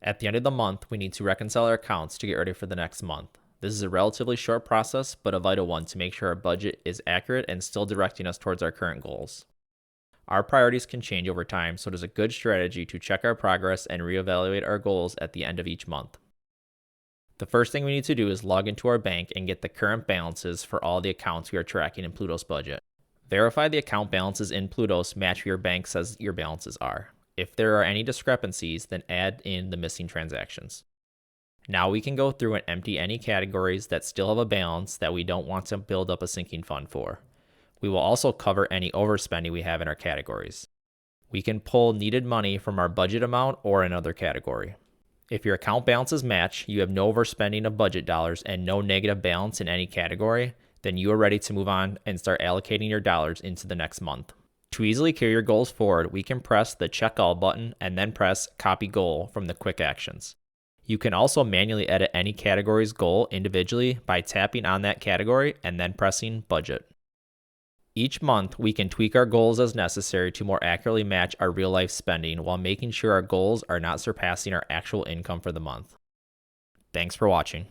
At the end of the month, we need to reconcile our accounts to get ready for the next month. This is a relatively short process, but a vital one to make sure our budget is accurate and still directing us towards our current goals. Our priorities can change over time, so it is a good strategy to check our progress and reevaluate our goals at the end of each month. The first thing we need to do is log into our bank and get the current balances for all the accounts we are tracking in Ploutos Budget. Verify the account balances in Ploutos match what your bank says your balances are. If there are any discrepancies, then add in the missing transactions. Now we can go through and empty any categories that still have a balance that we don't want to build up a sinking fund for. We will also cover any overspending we have in our categories. We can pull needed money from our budget amount or another category. If your account balances match, you have no overspending of budget dollars and no negative balance in any category, then you are ready to move on and start allocating your dollars into the next month. To easily carry your goals forward, we can press the Check All button and then press Copy Goal from the quick actions. You can also manually edit any category's goal individually by tapping on that category and then pressing Budget. Each month, we can tweak our goals as necessary to more accurately match our real-life spending while making sure our goals are not surpassing our actual income for the month. Thanks for watching.